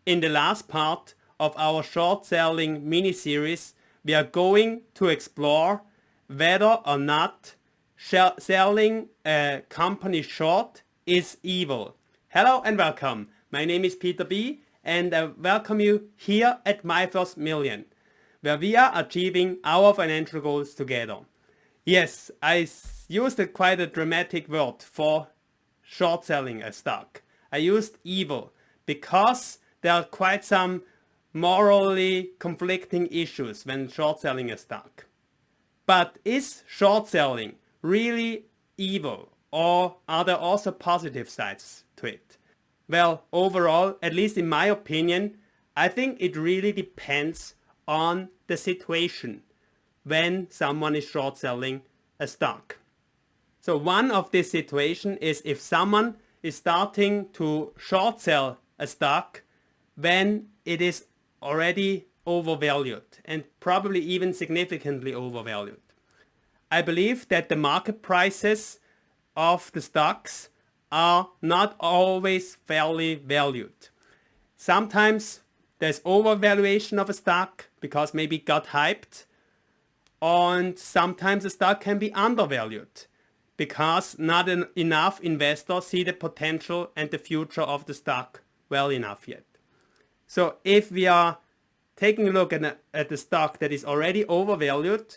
In the last part of our short selling mini-series, we are going to explore whether or not selling a company short is evil. Hello and welcome. My name is Peter B. and I welcome you here at My First Million, where we are achieving our financial goals together. Yes, I used quite a dramatic word for short selling a stock. I used evil because there are quite some morally conflicting issues when short selling a stock. But is short selling really evil, or are there also positive sides to it? Well, overall, at least in my opinion, I think it really depends on the situation when someone is short selling a stock. So one of this situation is if someone is starting to short sell a stock when it is already overvalued and probably even significantly overvalued. I believe that the market prices of the stocks are not always fairly valued. Sometimes there's overvaluation of a stock because maybe it got hyped, and sometimes a stock can be undervalued because not enough investors see the potential and the future of the stock well enough yet. So if we are taking a look at the stock that is already overvalued,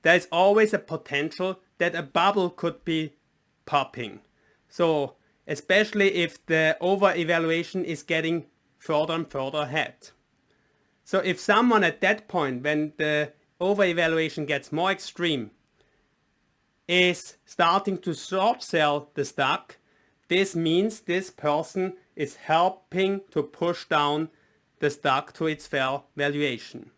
there is always a potential that a bubble could be popping. So especially if the over-evaluation is getting further and further ahead. So if someone at that point, when the over-evaluation gets more extreme, is starting to short sell the stock, this means this person is helping to push down the stock to its fair valuation.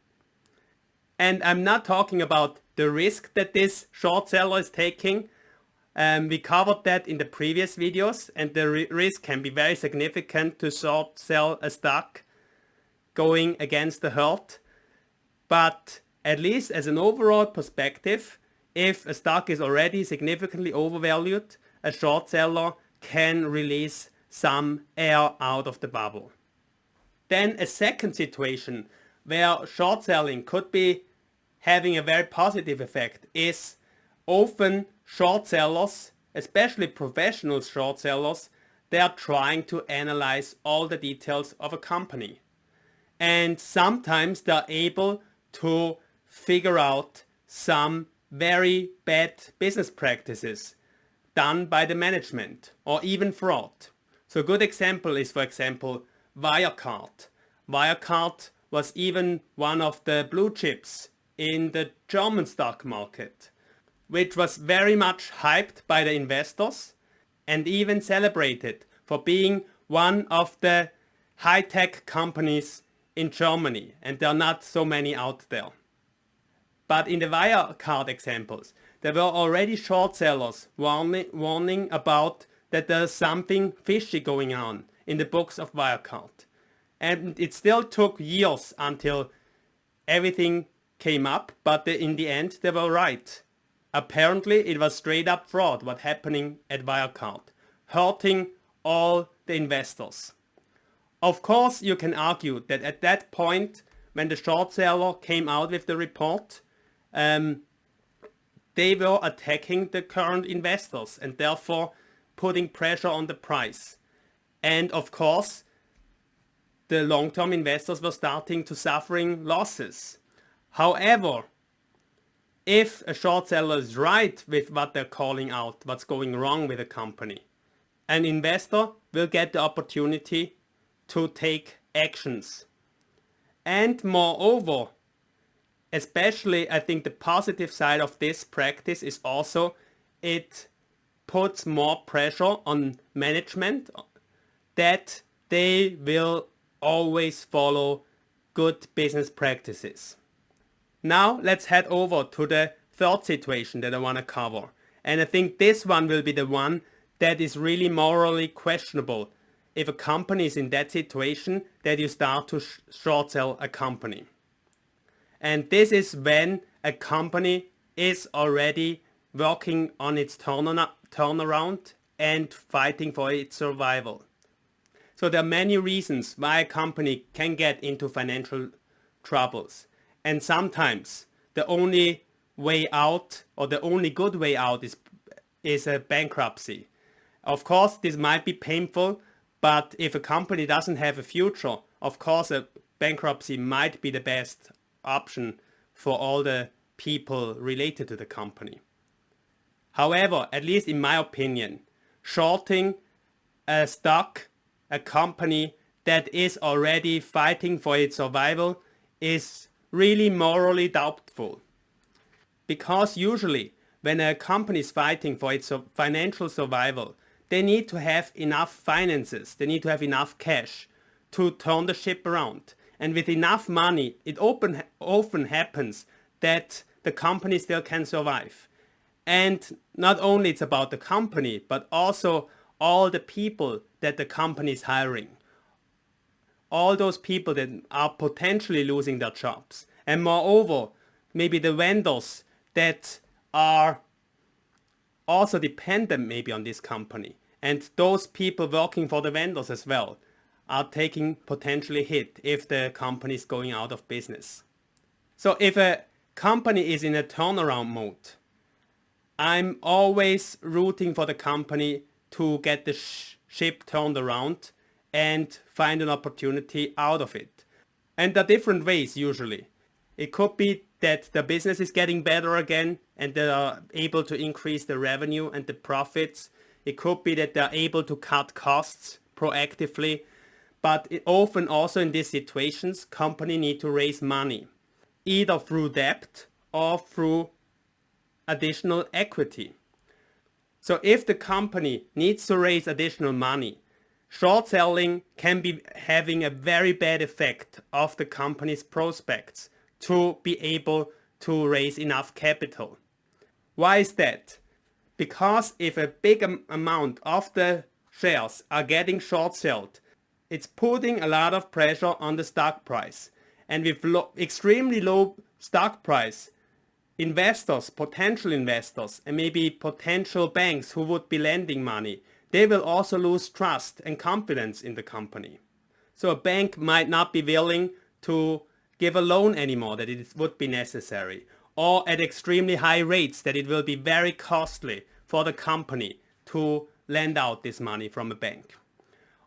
And I'm not talking about the risk that this short seller is taking. We covered that in the previous videos, and the risk can be very significant to short sell a stock going against the herd. But at least as an overall perspective, if a stock is already significantly overvalued, a short seller can release some air out of the bubble. Then a second situation where short selling could be having a very positive effect is often short sellers, especially professional short sellers, they are trying to analyze all the details of a company. And sometimes they're able to figure out some very bad business practices done by the management or even fraud. So a good example is, for example, Wirecard. Wirecard was even one of the blue chips in the German stock market, which was very much hyped by the investors and even celebrated for being one of the high-tech companies in Germany, and there are not so many out there. But in the Wirecard examples, there were already short sellers warning about that there's something fishy going on in the books of Wirecard. And it still took years until everything came up, but in the end they were right. Apparently it was straight up fraud what happening at Wirecard, hurting all the investors. Of course you can argue that at that point when the short seller came out with the report, they were attacking the current investors and therefore putting pressure on the price. And of course, the long-term investors were starting to suffering losses. However, if a short seller is right with what they're calling out, what's going wrong with a company, an investor will get the opportunity to take actions. And moreover, especially I think the positive side of this practice is also it puts more pressure on management that they will always follow good business practices. Now let's head over to the third situation that I want to cover. And I think this one will be the one that is really morally questionable if a company is in that situation that you start to short sell a company. And this is when a company is already working on its turnaround and fighting for its survival. So there are many reasons why a company can get into financial troubles. And sometimes the only way out, or the only good way out, is a bankruptcy. Of course, this might be painful, but if a company doesn't have a future, of course a bankruptcy might be the best option for all the people related to the company. However, at least in my opinion, shorting a stock, a company that is already fighting for its survival is really morally doubtful. Because usually when a company is fighting for its financial survival, they need to have enough finances, they need to have enough cash to turn the ship around. And with enough money, it often happens that the company still can survive. And not only it's about the company, but also all the people that the company is hiring. All those people that are potentially losing their jobs. And moreover, maybe the vendors that are also dependent maybe on this company. And those people working for the vendors as well are taking potentially hit if the company is going out of business. So if a company is in a turnaround mode, I'm always rooting for the company to get the ship turned around and find an opportunity out of it. And there are different ways usually. It could be that the business is getting better again and they are able to increase the revenue and the profits. It could be that they're able to cut costs proactively. But often also in these situations, companies need to raise money, either through debt or through additional equity. So if the company needs to raise additional money, short selling can be having a very bad effect of the company's prospects to be able to raise enough capital. Why is that? Because if a big amount of the shares are getting short sold, it's putting a lot of pressure on the stock price. And with extremely low stock price, investors, potential investors, and maybe potential banks who would be lending money, they will also lose trust and confidence in the company. So a bank might not be willing to give a loan anymore that it would be necessary, or at extremely high rates that it will be very costly for the company to lend out this money from a bank.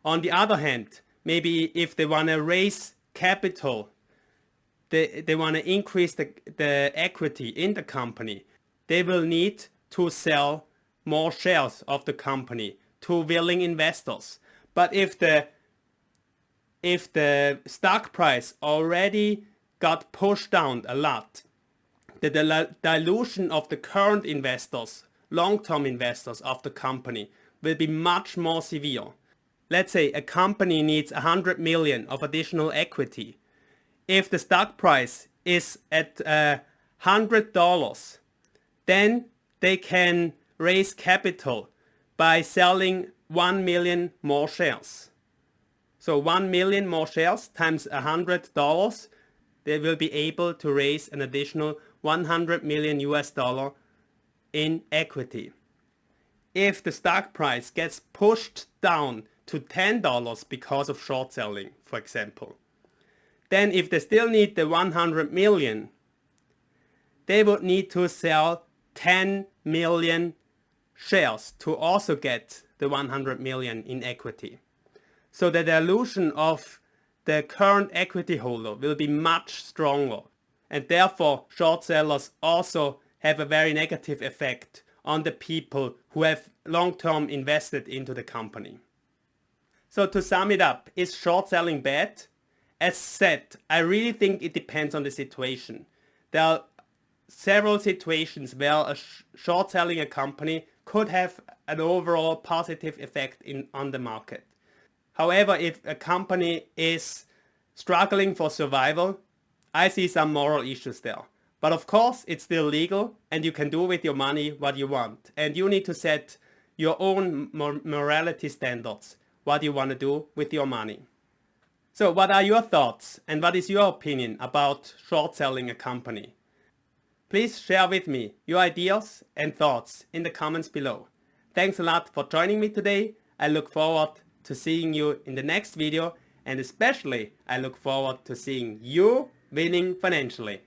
On the other hand, maybe if they want to raise capital, they want to increase the equity in the company, they will need to sell more shares of the company to willing investors. But if the stock price already got pushed down a lot, the dilution of the current investors, long-term investors of the company will be much more severe. Let's say a company needs 100 million of additional equity. If the stock price is at $100, then they can raise capital by selling 1 million more shares. So 1 million more shares times $100, they will be able to raise an additional 100 million US dollar in equity. If the stock price gets pushed down to $10 because of short selling, for example, then if they still need the 100 million, they would need to sell 10 million shares to also get the 100 million in equity. So the dilution of the current equity holder will be much stronger, and therefore short sellers also have a very negative effect on the people who have long-term invested into the company. So to sum it up, is short selling bad? As said, I really think it depends on the situation. There are several situations where a short selling a company could have an overall positive effect on the market. However, if a company is struggling for survival, I see some moral issues there. But of course, it's still legal and you can do with your money what you want. And you need to set your own morality standards, what you want to do with your money. So what are your thoughts and what is your opinion about short selling a company? Please share with me your ideas and thoughts in the comments below. Thanks a lot for joining me today. I look forward to seeing you in the next video, and especially I look forward to seeing you winning financially.